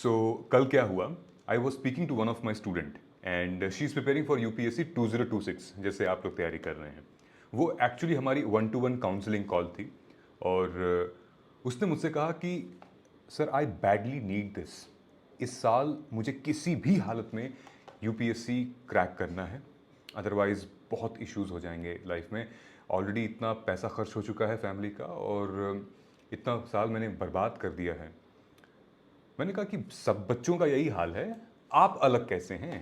सो कल क्या हुआ, I was speaking to one of my student and she is preparing for UPSC 2026 जैसे आप लोग तैयारी कर रहे हैं। वो एक्चुअली हमारी 1-to-1 काउंसलिंग कॉल थी और उसने मुझसे कहा कि sir I badly need this. इस साल मुझे किसी भी हालत में यूपीएससी क्रैक करना है, अदरवाइज़ बहुत इश्यूज हो जाएंगे लाइफ में। ऑलरेडी इतना पैसा खर्च हो चुका है फैमिली का और इतना साल मैंने बर्बाद कर दिया है। मैंने कहा कि सब बच्चों का यही हाल है, आप अलग कैसे हैं?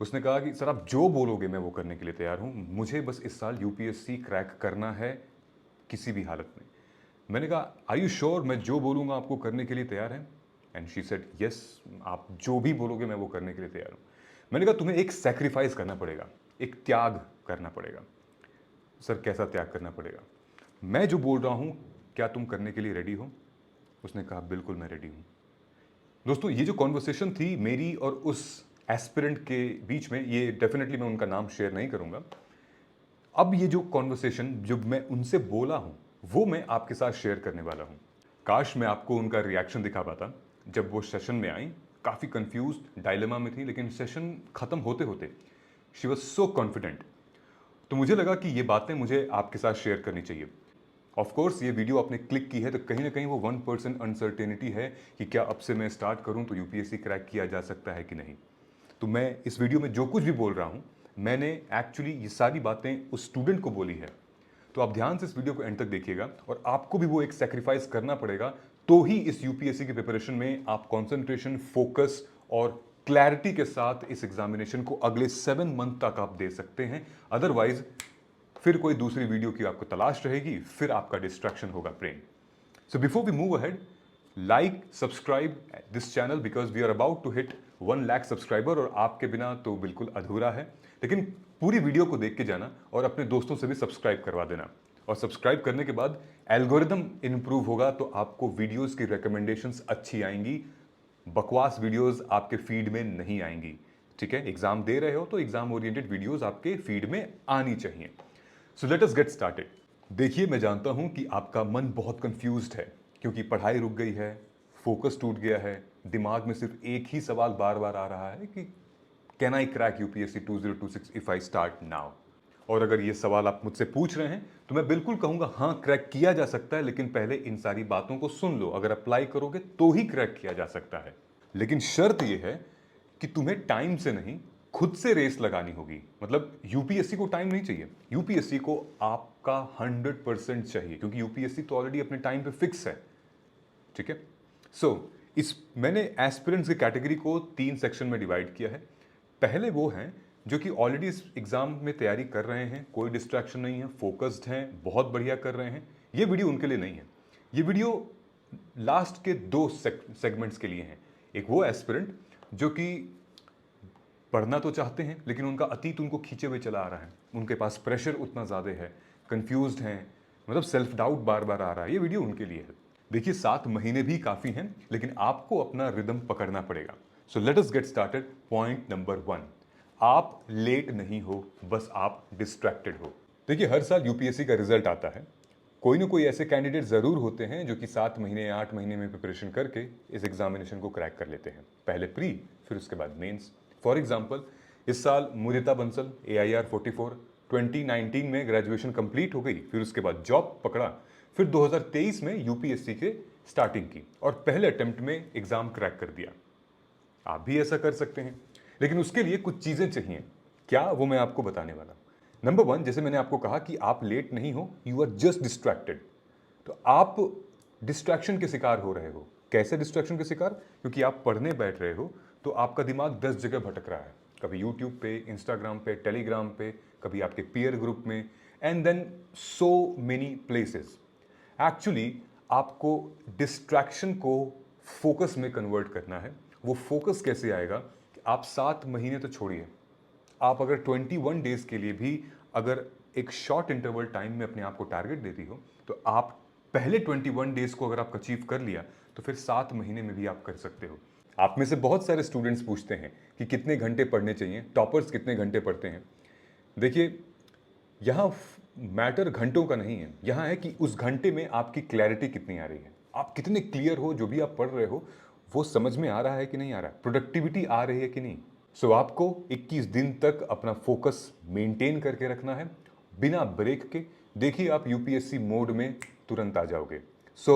उसने कहा कि सर आप जो बोलोगे मैं वो करने के लिए तैयार हूँ, मुझे बस इस साल यूपीएससी क्रैक करना है किसी भी हालत में। मैंने कहा आर यू श्योर, मैं जो बोलूँगा आपको करने के लिए तैयार है? एंड शी सेड यस, आप जो भी बोलोगे मैं वो करने के लिए तैयार हूँ। मैंने कहा तुम्हें एक सेक्रीफाइस करना पड़ेगा, एक त्याग करना पड़ेगा। सर कैसा त्याग करना पड़ेगा? मैं जो बोल रहा हूँ क्या तुम करने के लिए रेडी हो? उसने कहा बिल्कुल मैं रेडी हूँ। दोस्तों ये जो कॉन्वर्सेशन थी मेरी और उस एस्पिरेंट के बीच में, ये डेफिनेटली मैं उनका नाम शेयर नहीं करूंगा। अब ये जो कॉन्वर्सेशन जो मैं उनसे बोला हूं वो मैं आपके साथ शेयर करने वाला हूं। काश मैं आपको उनका रिएक्शन दिखा पाता जब वो सेशन में आई। काफ़ी कंफ्यूज्ड डायलेमा में थी, लेकिन सेशन खत्म होते होते शी वॉज सो कॉन्फिडेंट। तो मुझे लगा कि ये बातें मुझे आपके साथ शेयर करनी चाहिए। ऑफ कोर्स ये वीडियो आपने क्लिक की है तो कहीं ना कहीं वो 1% अनसर्टेनिटी है कि क्या अब से मैं स्टार्ट करूं तो यूपीएससी क्रैक किया जा सकता है कि नहीं। तो मैं इस वीडियो में जो कुछ भी बोल रहा हूं मैंने एक्चुअली ये सारी बातें उस स्टूडेंट को बोली है। तो आप ध्यान से इस वीडियो को एंड तक देखिएगा और आपको भी वो एक सेक्रीफाइस करना पड़ेगा, तो ही इस यूपीएससी की प्रिपरेशन में आप कॉन्सेंट्रेशन, फोकस और क्लैरिटी के साथ इस एग्जामिनेशन को अगले 7 मंथ तक आप दे सकते हैं। अदरवाइज फिर कोई दूसरी वीडियो की आपको तलाश रहेगी, फिर आपका डिस्ट्रैक्शन होगा brain. So before we move ahead, like subscribe this channel because we are about to hit 1 lakh subscriber और आपके बिना तो बिल्कुल अधूरा है। लेकिन पूरी वीडियो को देख के जाना और अपने दोस्तों से भी सब्सक्राइब करवा देना। और सब्सक्राइब करने के बाद एल्गोरिदम इंप्रूव होगा तो आपको वीडियोस की रिकमेंडेशंस अच्छी आएंगी, बकवास वीडियोस आपके फीड में नहीं आएंगी। ठीक है, एग्जाम दे रहे हो तो एग्जाम ओरिएंटेड वीडियोस आपके फीड में आनी चाहिए। So let us get started. देखिए मैं जानता हूं कि आपका मन बहुत कंफ्यूज्ड है क्योंकि पढ़ाई रुक गई है, फोकस टूट गया है, दिमाग में सिर्फ एक ही सवाल बार बार आ रहा है कि can I crack UPSC 2026 if I start now. और अगर ये सवाल आप मुझसे पूछ रहे हैं तो मैं बिल्कुल कहूंगा हाँ क्रैक किया जा सकता है, लेकिन पहले इन सारी बातों को सुन लो। अगर अप्लाई करोगे तो ही क्रैक किया जा सकता है, लेकिन शर्त यह है कि तुम्हें टाइम से नहीं खुद से रेस लगानी होगी। मतलब यूपीएससी को टाइम नहीं चाहिए, यूपीएससी को आपका 100% चाहिए, क्योंकि यूपीएससी तो ऑलरेडी अपने टाइम पे फिक्स है। ठीक है, सो इस मैंने एस्पिरेंट्स की कैटेगरी को 3 सेक्शन में डिवाइड किया है। पहले वो हैं जो कि ऑलरेडी इस एग्जाम में तैयारी कर रहे हैं, कोई डिस्ट्रैक्शन नहीं है, फोकस्ड हैं, बहुत बढ़िया कर रहे हैं। ये वीडियो उनके लिए नहीं है, ये वीडियो लास्ट के 2 सेगमेंट्स के लिए हैं। एक वो एस्पिरेंट जो कि पढ़ना तो चाहते हैं लेकिन उनका अतीत उनको खींचे हुए चला आ रहा है, उनके पास प्रेशर उतना ज़्यादा है, कंफ्यूज्ड हैं, मतलब सेल्फ डाउट बार बार आ रहा है। ये वीडियो उनके लिए है। देखिए 7 महीने भी काफ़ी हैं, लेकिन आपको अपना रिदम पकड़ना पड़ेगा। So let us get started. Point number 1, आप लेट नहीं हो, बस आप डिस्ट्रैक्टेड हो। देखिए हर साल यूपीएससी का रिजल्ट आता है, कोई ना कोई ऐसे कैंडिडेट ज़रूर होते हैं जो कि 7 महीने 8 महीने में प्रिपरेशन करके इस एग्जामिनेशन को क्रैक कर लेते हैं। पहले प्री, फिर उसके बाद मेंस। फॉर एग्जांपल इस साल मुदिता बंसल AIR 44 2019 में ग्रेजुएशन कंप्लीट हो गई, फिर उसके बाद जॉब पकड़ा, फिर 2023 में यूपीएससी के स्टार्टिंग की और पहले अटेम्प्ट में एग्जाम क्रैक कर दिया। आप भी ऐसा कर सकते हैं, लेकिन उसके लिए कुछ चीज़ें चाहिए। क्या, वो मैं आपको बताने वाला हूं। नंबर 1, जैसे मैंने आपको कहा कि आप लेट नहीं हो, यू आर जस्ट डिस्ट्रैक्टेड। तो आप डिस्ट्रैक्शन के शिकार हो रहे हो। कैसे डिस्ट्रैक्शन के शिकार? क्योंकि आप पढ़ने बैठ रहे हो तो आपका दिमाग 10 जगह भटक रहा है, कभी यूट्यूब पे, इंस्टाग्राम पे, टेलीग्राम पे, कभी आपके पीयर ग्रुप में, and then so many places. Actually आपको डिस्ट्रैक्शन को फोकस में कन्वर्ट करना है। वो फोकस कैसे आएगा कि आप 7 महीने तो छोड़िए, आप अगर 21 डेज के लिए भी अगर एक शॉर्ट इंटरवल टाइम में अपने आप को टारगेट देती हो तो आप पहले 21 डेज को अगर आप अचीव कर लिया तो फिर 7 महीने में भी आप कर सकते हो। आप में से बहुत सारे स्टूडेंट्स पूछते हैं कि कितने घंटे पढ़ने चाहिए, टॉपर्स कितने घंटे पढ़ते हैं। देखिए यहाँ मैटर घंटों का नहीं है, यहाँ है कि उस घंटे में आपकी क्लैरिटी कितनी आ रही है, आप कितने क्लियर हो, जो भी आप पढ़ रहे हो वो समझ में आ रहा है कि नहीं आ रहा है, प्रोडक्टिविटी आ रही है कि नहीं। सो आपको 21 दिन तक अपना फोकस मेंटेन करके रखना है बिना ब्रेक के। देखिए आप यूपीएससी मोड में तुरंत आ जाओगे। सो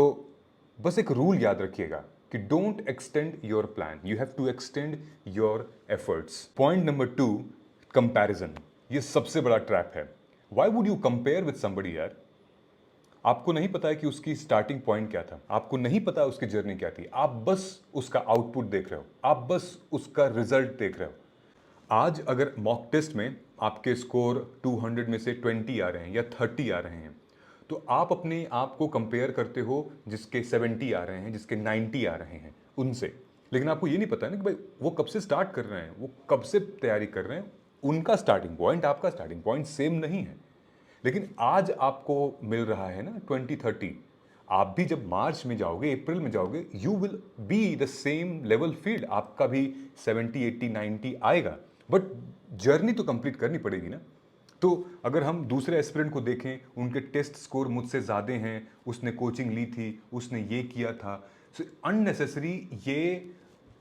बस एक रूल याद रखिएगा कि don't extend your plan, you have to extend your efforts. Point number 2, comparison. ये सबसे बड़ा ट्रैप है। Why would you compare with somebody यार? आपको नहीं पता है कि उसकी स्टार्टिंग पॉइंट क्या था, आपको नहीं पता उसकी जर्नी क्या थी, आप बस उसका आउटपुट देख रहे हो, आप बस उसका रिजल्ट देख रहे हो। आज अगर मॉक टेस्ट में आपके स्कोर 200 में से 20 आ रहे हैं या 30 आ रहे हैं, तो आप अपने आप को कंपेयर करते हो जिसके 70 आ रहे हैं, जिसके 90 आ रहे हैं उनसे। लेकिन आपको ये नहीं पता है ना कि भाई वो कब से स्टार्ट कर रहे हैं, वो कब से तैयारी कर रहे हैं। उनका स्टार्टिंग पॉइंट आपका स्टार्टिंग पॉइंट सेम नहीं है। लेकिन आज आपको मिल रहा है ना 2030, आप भी जब मार्च में जाओगे, अप्रैल में जाओगे, you will be the same level field, आपका भी 70 80 90 आएगा। बट जर्नी तो कंप्लीट करनी पड़ेगी ना। तो अगर हम दूसरे एस्पिरेंट को देखें, उनके टेस्ट स्कोर मुझसे ज़्यादा हैं, उसने कोचिंग ली थी, उसने ये किया था, सो अननेसेसरी ये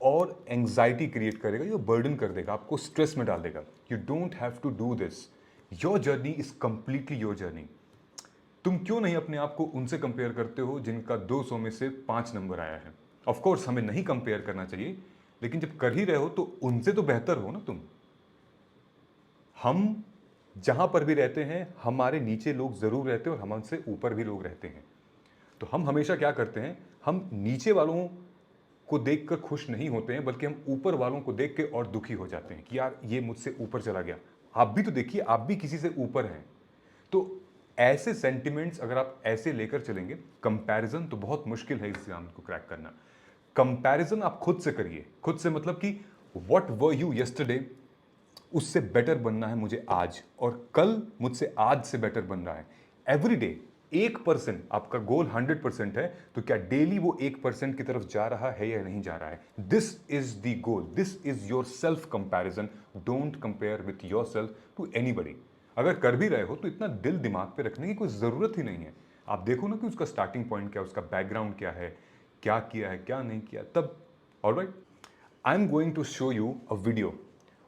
और एंग्जाइटी क्रिएट करेगा, ये बर्डन कर देगा, आपको स्ट्रेस में डाल देगा। You don't have to do this. Your journey is completely your journey. तुम क्यों नहीं अपने आप को उनसे कंपेयर करते हो जिनका 200 में से 5 नंबर आया है? ऑफ कोर्स हमें नहीं कंपेयर करना चाहिए, लेकिन जब कर ही रहे हो तो उनसे तो बेहतर हो ना तुम। हम जहां पर भी रहते हैं, हमारे नीचे लोग जरूर रहते हैं और हमसे ऊपर भी लोग रहते हैं। तो हम हमेशा क्या करते हैं, हम नीचे वालों को देखकर खुश नहीं होते हैं, बल्कि हम ऊपर वालों को देख के और दुखी हो जाते हैं कि यार ये मुझसे ऊपर चला गया। आप भी तो देखिए, आप भी किसी से ऊपर हैं। तो ऐसे सेंटिमेंट्स अगर आप ऐसे लेकर चलेंगे, कंपैरिजन तो बहुत मुश्किल है इस एग्जाम को क्रैक करना। कंपैरिजन आप खुद से करिए, खुद से मतलब कि व्हाट वर यू यस्टरडे, उससे बेटर बनना है मुझे आज, और कल मुझसे आज से बेटर बन रहा है। एवरी डे 1%, आपका गोल 100% है, तो क्या डेली वो 1% की तरफ जा रहा है या नहीं जा रहा है? This is the goal, this is your self comparison. Don't compare with your self to anybody. अगर कर भी रहे हो तो इतना दिल दिमाग पे रखने की कोई ज़रूरत ही नहीं है। आप देखो ना कि उसका स्टार्टिंग पॉइंट क्या है, उसका बैकग्राउंड क्या है, क्या किया है, क्या नहीं किया, तब। Alright, I am going to show you a video.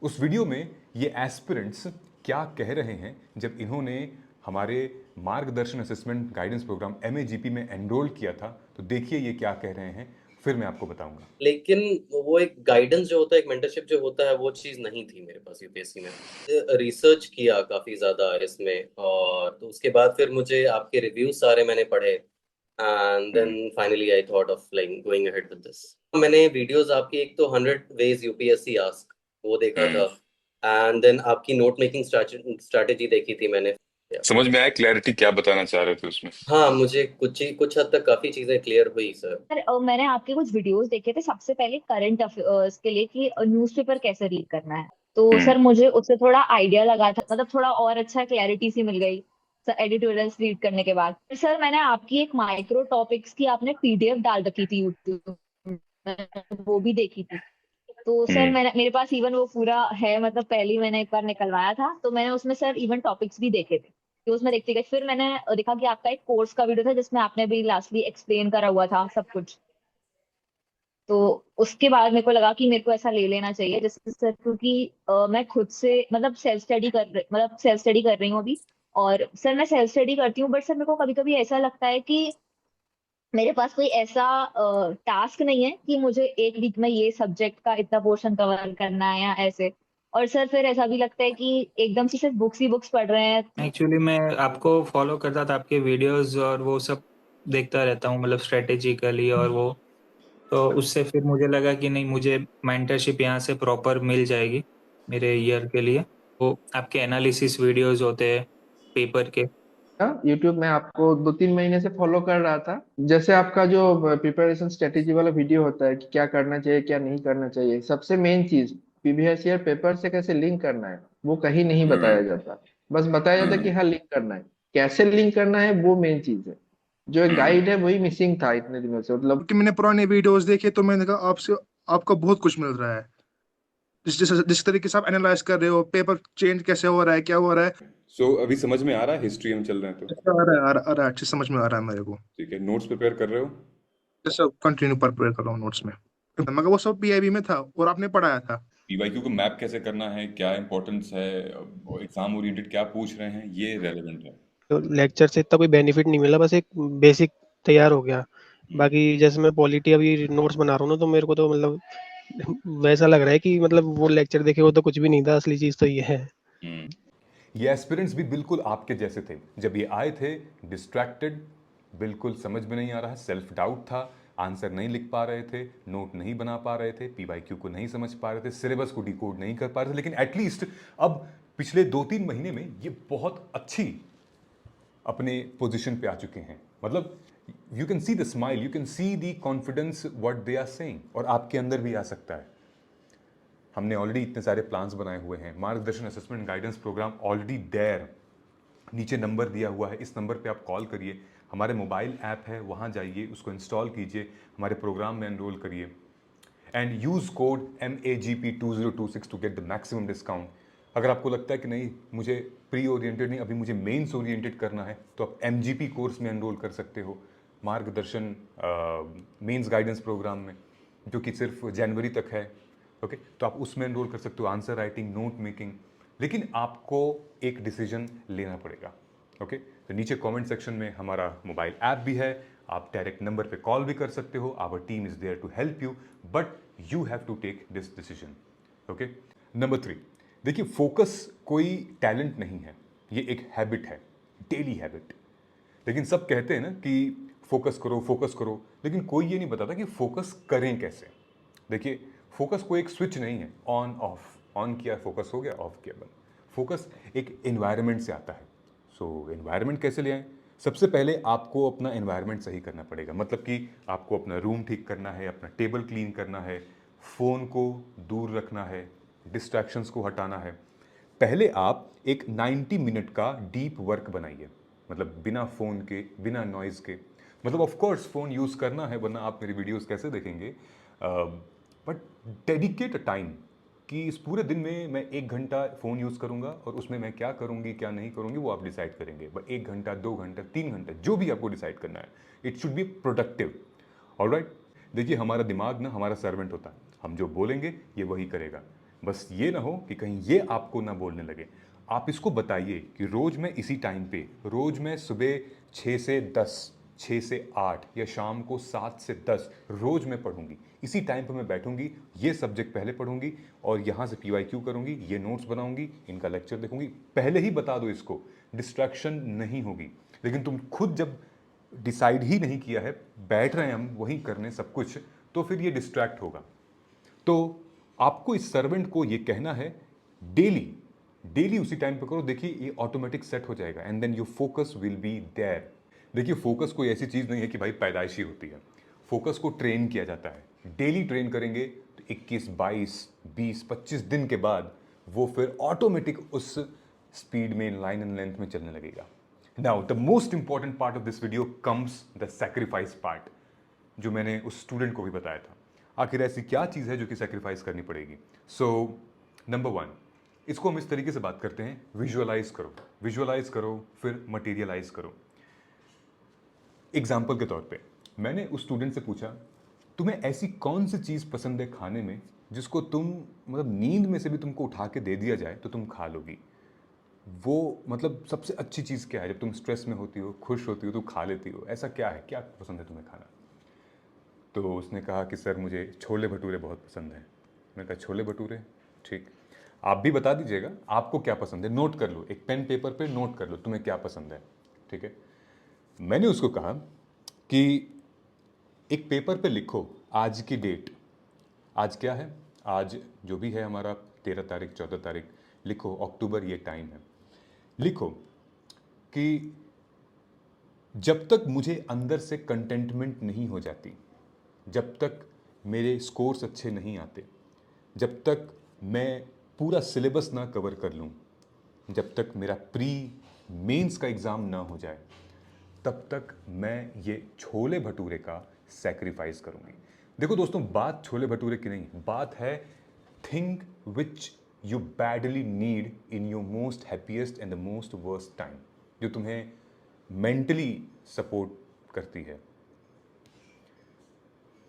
उस वीडियो में ये एस्पिरेंट्स क्या कह रहे हैं जब इन्होंने हमारे मार्गदर्शन असेसमेंट गाइडेंस प्रोग्राम MAGP में एनरोल किया था। तो देखिए ये क्या कह रहे हैं, फिर मैं आपको बताऊंगा। लेकिन वो एक गाइडेंस जो होता है, एक मेंटरशिप जो होता है, वो चीज नहीं थी मेरे पास यूपीएससी में। रिसर्च किया काफी ज्यादा इसमें, और तो उसके बाद फिर मुझे आपके रिव्यूज सारे मैंने पढ़े, and then finally I thought of like going ahead with this. मैंने वीडियोस आपकी, एक तो 100 वेज यूपीएससी आस्क, वो देखा था, एंड देन आपकी नोट मेकिंग स्ट्रैटेजी देखी थी मैंने। समझ में आया क्लैरिटी क्या बताना चाह रहे थे उसमें? हाँ, मुझे कुछ हद तक काफी चीजें क्लियर हुई सर। सर मैंने आपके कुछ वीडियोस देखे थे, सबसे पहले करंट अफेयर्स के लिए कि न्यूज़पेपर कैसे रीड करना है। तो सर मुझे उससे थोड़ा आइडिया लगा था, मतलब थोड़ा और अच्छा क्लैरिटी सी मिल गई सर एडिटोरियल्स रीड करने के बाद। सर मैंने आपकी एक माइक्रो टॉपिक्स की आपने PDF डाल रखी थी यूट्यूब, वो भी देखी थी। तो सर मैंने, मेरे पास इवन वो पूरा है, मतलब पहले ही मैंने एक बार निकलवाया था, तो मैंने उसमें सर इवन टॉपिक्स भी देखे थे। तो उसमें देखते गए, फिर मैंने देखा कि आपका एक कोर्स का वीडियो था जिसमें आपने भी लास्टली एक्सप्लेन करा हुआ था सब कुछ। तो उसके बाद मेरे को लगा कि मेरे को ऐसा ले लेना चाहिए जैसे सर, क्योंकि मैं खुद से मतलब सेल्फ स्टडी कर रही हूँ अभी। और सर मैं सेल्फ स्टडी करती हूँ, बट सर मेरे को कभी कभी ऐसा लगता है कि मेरे पास कोई ऐसा टास्क नहीं है कि मुझे एक वीक में ये सब्जेक्ट का इतना पोर्शन कवर करना है या ऐसे। और सर फिर ऐसा भी लगता है कि एकदम से सिर्फ बुक्स ही बुक्स पढ़ रहे हैं। एक्चुअली मैं आपको फॉलो करता था, आपके वीडियोस और वो सब देखता रहता हूँ, मतलब स्ट्रेटेजिकली और वो, तो उससे फिर मुझे लगा कि नहीं, मुझे मेंटरशिप यहाँ से प्रॉपर मिल जाएगी मेरे ईयर के लिए। वो आपके एनालिसिस वीडियोस होते हैं पेपर के। यूट्यूब में आपको 2-3 महीने से फॉलो कर रहा था। जैसे आपका जो प्रिपरेशन स्ट्रेटेजी वाला वीडियो होता है कि क्या करना चाहिए क्या नहीं करना चाहिए, सबसे मेन चीज प्रीवियस ईयर पेपर से कैसे लिंक करना है वो कहीं नहीं बताया जाता। बस बताया जाता है कि हाँ लिंक करना है, कैसे लिंक करना है वो मेन चीज है। जो एक गाइड है वही मिसिंग था इतने दिनों से, मतलब। कि मैंने पुराने वीडियोस देखे तो मैंने कहा आपसे आपका बहुत कुछ मिल रहा है। जिस तरीके से आप एनालाइज कर रहे हो, पेपर चेंज कैसे हो रहा है, क्या हो रहा है। सो अभी समझ में आ रहा है, हिस्ट्री हम चल रहे हैं तो? अच्छा आ रहा है, आ रहा है, अच्छे समझ में आ रहा है मेरे को। ठीक है, नोट्स प्रिपेयर कर रहे हो? जैसे कंटिन्यू प्रिपेयर कर रहा हूँ नोट्स में। मगर वो सब पीआईबी में था और आपने पढ़ाया था। पीवाईक्यू को मैप कैसे करना है, क्या इंपॉर्टेंस है, एग्जाम ओरिएंटेड क्या पूछ रहे हैं, ये रेलेवेंट है। तो लेक्चर से इतना कोई बेनिफिट नहीं मिला, बस एक बेसिक तैयार हो गया। बाकी जैसे मैं पॉलिटी अभी नोट्स बना रहा हूँ ना, तो मेरे को तो मतलब वैसा लग रहा है कि मतलब वो लेक्चर देखे वो तो कुछ भी नहीं था, असली चीज तो ये है। ये एस्पिरेंट्स भी बिल्कुल आपके जैसे थे। जब ये आए थे डिस्ट्रैक्टेड, बिल्कुल समझ में नहीं आ रहा, सेल्फ डाउट था, आंसर नहीं लिख पा रहे थे, नोट नहीं बना पा रहे थे, पीवाईक्यू को नहीं समझ पा रहे थे, सिलेबस को डिकोड नहीं कर पा रहे थे। लेकिन एटलीस्ट अब पिछले 2-3 महीने में ये बहुत अच्छी अपने पोजीशन पे आ चुके हैं। मतलब you can see the smile, you can see the confidence what they are saying, और आपके अंदर भी आ सकता है। हमने ऑलरेडी इतने सारे प्लान्स बनाए हुए हैं, Margdarshan assessment guidance programme already there, नीचे नंबर दिया हुआ है, इस नंबर पे आप कॉल करिए, हमारे मोबाइल ऐप है वहाँ जाइए, उसको इंस्टॉल कीजिए, हमारे प्रोग्राम में एनरोल करिए and use code MAGP2026 to get the maximum discount. अगर आपको लगता है कि नहीं मुझे प्री ओरिएंटेड नहीं, अभी मुझे मेंस ओरिएंटेड करना है, तो आप MGP कोर्स में एनरोल कर सकते हो, मार्गदर्शन मेंस गाइडेंस प्रोग्राम में, जो कि सिर्फ जनवरी तक है। ओके, तो आप उसमें एनरोल कर सकते हो, आंसर राइटिंग, नोट मेकिंग। लेकिन आपको एक डिसीजन लेना पड़ेगा। ओके, तो नीचे कमेंट सेक्शन में हमारा मोबाइल ऐप भी है, आप डायरेक्ट नंबर पे कॉल भी कर सकते हो, our team is there to help you, but you have to take this decision. Okay, number 3, देखिए फोकस कोई टैलेंट नहीं है, ये एक हैबिट है, डेली हैबिट। लेकिन सब कहते हैं ना कि फोकस करो, लेकिन कोई ये नहीं बताता कि फोकस करें कैसे। देखिए फोकस कोई एक स्विच नहीं है ऑन ऑफ, ऑन किया फोकस हो गया, ऑफ किया बंद। फोकस एक एनवायरनमेंट से आता है। सो एनवायरनमेंट कैसे ले आएं? सबसे पहले आपको अपना एनवायरनमेंट सही करना पड़ेगा, मतलब कि आपको अपना रूम ठीक करना है, अपना टेबल क्लीन करना है, फ़ोन को दूर रखना है, डिस्ट्रैक्शंस को हटाना है। पहले आप एक 90 मिनट का डीप वर्क बनाइए, मतलब बिना फ़ोन के, बिना नॉइज़ के। मतलब ऑफ कोर्स फ़ोन यूज़ करना है, वरना आप मेरी वीडियोस कैसे देखेंगे, बट डेडिकेट अ टाइम कि इस पूरे दिन में मैं 1 घंटा फ़ोन यूज़ करूँगा और उसमें मैं क्या करूँगी क्या नहीं करूँगी वो आप डिसाइड करेंगे। बट 1 घंटा, 2 घंटा, 3 घंटा, जो भी आपको डिसाइड करना है, it should be productive. Alright, देखिए हमारा दिमाग ना हमारा सर्वेंट होता है, हम जो बोलेंगे ये वही करेगा। बस ये ना हो कि कहीं ये आपको ना बोलने लगे। आप इसको बताइए कि रोज़ मैं इसी टाइम पे, रोज़ मैं सुबह 6 से 10, 6 से 8 या शाम को 7 से 10 रोज़ मैं पढ़ूंगी, इसी टाइम पर मैं बैठूंगी, ये सब्जेक्ट पहले पढ़ूंगी और यहाँ से PYQ करूंगी, ये नोट्स बनाऊंगी, इनका लेक्चर देखूंगी। पहले ही बता दो इसको, डिस्ट्रैक्शन नहीं होगी। लेकिन तुम खुद जब डिसाइड ही नहीं किया है, बैठ रहे हैं हम वही करने सब कुछ, तो फिर ये डिस्ट्रैक्ट होगा। तो आपको इस सर्वेंट को ये कहना है डेली, डेली उसी टाइम पे करो, देखिए ये ऑटोमेटिक सेट हो जाएगा and then your focus will be there. देखिए फोकस कोई ऐसी चीज़ नहीं है कि भाई पैदाइशी होती है, फोकस को ट्रेन किया जाता है। डेली ट्रेन करेंगे तो 21, 22, 20, 25 दिन के बाद वो फिर ऑटोमेटिक उस स्पीड में, लाइन एंड लेंथ में चलने लगेगा। Now the most important part of this video comes the sacrifice part, जो मैंने उस स्टूडेंट को भी बताया था। आखिर ऐसी क्या चीज़ है जो कि सैक्रिफाइस करनी पड़ेगी? सो नंबर 1, इसको हम इस तरीके से बात करते हैं, विजुअलाइज करो फिर मटेरियलाइज करो। एग्जाम्पल के तौर पे मैंने उस स्टूडेंट से पूछा, तुम्हें ऐसी कौन सी चीज़ पसंद है खाने में जिसको तुम, मतलब नींद में से भी तुमको उठा के दे दिया जाए तो तुम खा लोगी? वो मतलब सबसे अच्छी चीज़ क्या है जब तुम स्ट्रेस में होती हो, खुश होती हो तो खा लेती हो? ऐसा क्या है, क्या पसंद है तुम्हें खाना? तो उसने कहा कि सर मुझे छोले भटूरे बहुत पसंद हैं। मैंने कहा छोले भटूरे, ठीक, आप भी बता दीजिएगा आपको क्या पसंद है, नोट कर लो, एक पेन पेपर पे नोट कर लो तुम्हें क्या पसंद है, ठीक है। मैंने उसको कहा कि एक पेपर पे लिखो आज की डेट, आज क्या है, आज जो भी है हमारा 13 तारीख, 14 तारीख, लिखो अक्टूबर, ये टाइम है। लिखो कि जब तक मुझे अंदर से कंटेंटमेंट नहीं हो जाती, जब तक मेरे स्कोर्स अच्छे नहीं आते, जब तक मैं पूरा सिलेबस ना कवर कर लूँ, जब तक मेरा प्री मेंस का एग्ज़ाम ना हो जाए, तब तक मैं ये छोले भटूरे का सैक्रिफाइस करूँगी। देखो दोस्तों, बात छोले भटूरे की नहीं, बात है thing which you badly need in your most happiest and the most worst time, जो तुम्हें मेंटली सपोर्ट करती है।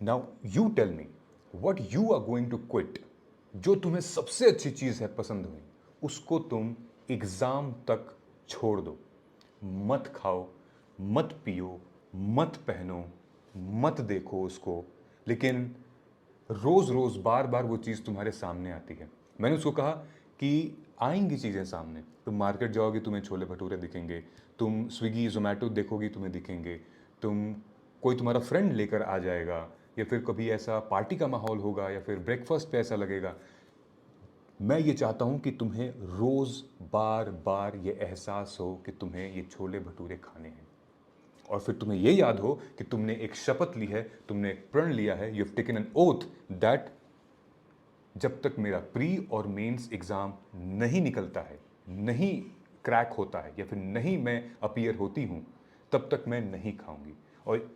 Now you tell me, what you are going to quit, जो तुम्हें सबसे अच्छी चीज़ है पसंद हुई, उसको तुम एग्ज़ाम तक छोड़ दो। मत खाओ, मत पियो, मत पहनो, मत देखो उसको, लेकिन रोज़ रोज़ बार बार वो चीज़ तुम्हारे सामने आती है। मैंने उसको कहा कि आएंगी चीज़ें सामने, तुम मार्केट जाओगे तुम्हें छोले भटूरे दिखेंगे, तुम स्विगी जोमेटो देखोगी तुम्हें दिखेंगे, तुम कोई तुम्हारा फ्रेंड लेकर आ जाएगा, या फिर कभी ऐसा पार्टी का माहौल होगा, या फिर ब्रेकफास्ट पे ऐसा लगेगा। मैं ये चाहता हूँ कि तुम्हें रोज़ बार बार ये एहसास हो कि तुम्हें ये छोले भटूरे खाने हैं, और फिर तुम्हें ये याद हो कि तुमने एक शपथ ली है, तुमने एक प्रण लिया है, you have taken N oath that जब तक मेरा प्री और मेंस एग्ज़ाम नहीं निकलता है, नहीं क्रैक होता है, या फिर नहीं मैं अपीयर होती हूँ, तब तक मैं नहीं खाऊंगी। और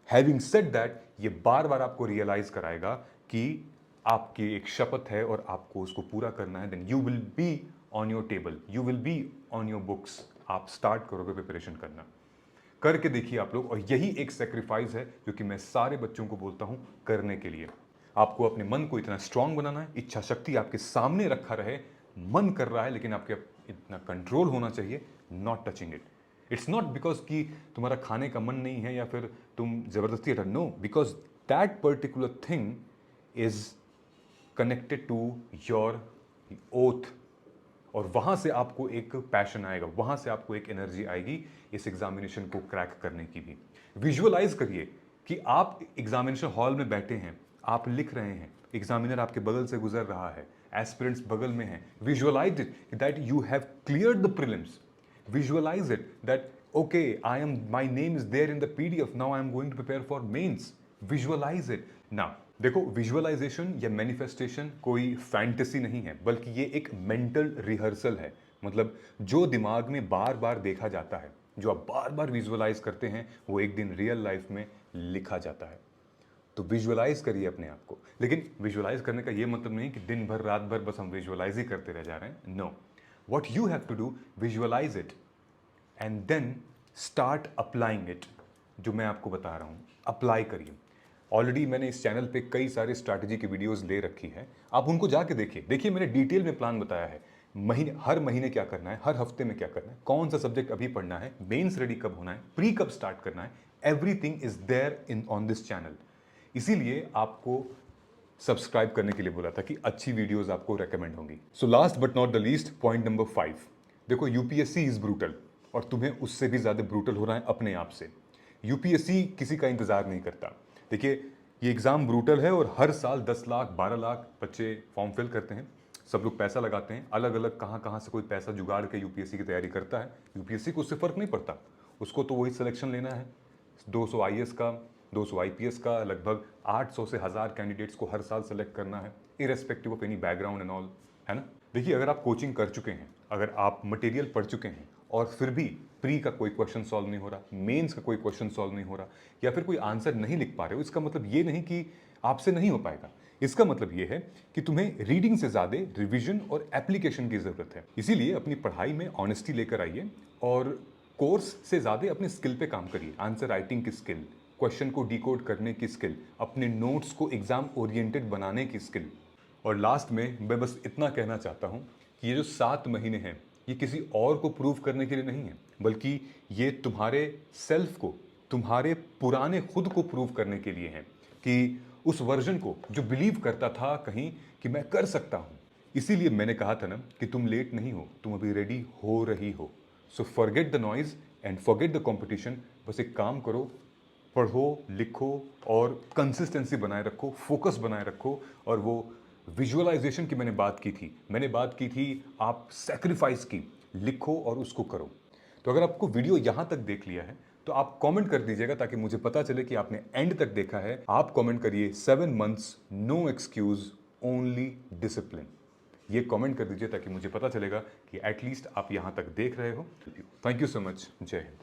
हैविंग सेड दैट, ये बार बार आपको रियलाइज़ कराएगा कि आपकी एक शपथ है और आपको उसको पूरा करना है। Then you will be on your table, you will be on your books. आप स्टार्ट करोगे प्रिपरेशन करना, करके देखिए आप लोग। और यही एक सेक्रीफाइस है जो कि मैं सारे बच्चों को बोलता हूं करने के लिए। आपको अपने मन को इतना स्ट्रांग बनाना है, इच्छा शक्ति आपके सामने रखा रहे, मन कर रहा है लेकिन आपके इतना कंट्रोल होना चाहिए, not touching it. It's not because कि तुम्हारा खाने का मन नहीं है या फिर तुम जबरदस्ती run, no, because that particular thing is connected to your oath, और वहाँ से आपको एक पैशन आएगा, वहाँ से आपको एक एनर्जी आएगी इस एग्जामिनेशन को क्रैक करने की भी। विजुअलाइज करिए कि आप एग्जामिनेशन हॉल में बैठे हैं, आप लिख रहे हैं, एग्जामिनर आपके बगल से गुजर रहा है, एस्पिरेंट्स बगल में हैं। Visualise it that you have cleared the prelims, visualise it that okay I am, my name is there in the PDF, now I am going to prepare for mains. Visualise it. Now देखो, visualisation या manifestation कोई fantasy नहीं है, बल्कि ये एक mental rehearsal है। मतलब जो दिमाग में बार बार देखा जाता है, जो आप बार बार विजुअलाइज करते हैं, वो एक दिन रियल लाइफ में लिखा जाता है। तो विजुअलाइज करिए अपने आप को। लेकिन विजुअलाइज करने का ये मतलब नहीं कि दिन भर रात भर बस हम विजुअलाइज ही करते रह जा रहे हैं। No, what you have to do, visualise it and then start applying it. जो मैं आपको बता रहा हूँ, अप्लाई करिए। ऑलरेडी मैंने इस चैनल पे कई सारे स्ट्रैटेजी की वीडियोस ले रखी है, आप उनको जाके देखिए। मैंने डिटेल में प्लान बताया है, हर महीने क्या करना है, हर हफ्ते में क्या करना है, कौन सा सब्जेक्ट अभी पढ़ना है, मेंस रेडी कब होना है, प्री कब स्टार्ट करना है, everything is there in on this channel. इसीलिए आपको सब्सक्राइब करने के लिए बोला था कि अच्छी वीडियोस आपको रेकमेंड होंगी। So last but not the least, point number 5, देखो यूपीएससी इज ब्रूटल, और तुम्हें उससे भी ज़्यादा ब्रूटल होना है अपने आप से। यूपीएससी किसी का इंतज़ार नहीं करता। देखिए, ये एग्ज़ाम ब्रूटल है, और हर साल 10 लाख 12 लाख बच्चे फॉर्म फिल करते हैं, सब लोग पैसा लगाते हैं, अलग अलग कहाँ से कोई पैसा जुगाड़ के यूपीएससी की तैयारी करता है। यूपीएससी को उससे फ़र्क नहीं पड़ता, उसको तो वही सिलेक्शन लेना है, 200 IAS का, 200 IPS का, लगभग 800 से 1000 कैंडिडेट्स को हर साल सेलेक्ट करना है, irrespective of any background and all, है ना। देखिए, अगर आप कोचिंग कर चुके हैं, अगर आप मटेरियल पढ़ चुके हैं, और फिर भी प्री का कोई क्वेश्चन सॉल्व नहीं हो रहा, मेंस का कोई क्वेश्चन सॉल्व नहीं हो रहा, या फिर कोई आंसर नहीं लिख पा रहे हो, इसका मतलब ये नहीं कि आपसे नहीं हो पाएगा। इसका मतलब ये है कि तुम्हें रीडिंग से ज़्यादा रिवीजन और एप्लीकेशन की ज़रूरत है। इसीलिए अपनी पढ़ाई में ऑनेस्टी लेकर आइए, और कोर्स से ज़्यादा अपने स्किल पे काम करिए। आंसर राइटिंग की स्किल, क्वेश्चन को डिकोड करने की स्किल, अपने नोट्स को एग्जाम ओरिएंटेड बनाने की स्किल। और लास्ट में मैं बस इतना कहना चाहता हूँ कि ये जो 7 महीने हैं, ये किसी और को प्रूव करने के लिए नहीं है, बल्कि ये तुम्हारे सेल्फ को, तुम्हारे पुराने खुद को प्रूव करने के लिए है, कि उस वर्जन को जो बिलीव करता था कहीं कि मैं कर सकता हूँ। इसीलिए मैंने कहा था ना कि तुम लेट नहीं हो, तुम अभी रेडी हो रही हो। So forget the noise and forget the competition. बस एक काम करो, पढ़ो, लिखो, और कंसिस्टेंसी बनाए रखो, फोकस बनाए रखो। और वो विजुअलाइजेशन की मैंने बात की थी, आप सेक्रीफाइस की, लिखो और उसको करो। तो अगर आपको वीडियो यहाँ तक देख लिया है तो आप कमेंट कर दीजिएगा, ताकि मुझे पता चले कि आपने एंड तक देखा है। आप कमेंट करिए 7 months, no excuse, only discipline. ये कमेंट कर दीजिए ताकि मुझे पता चलेगा कि एटलीस्ट आप यहाँ तक देख रहे हो। Thank you so much. जय हिंद।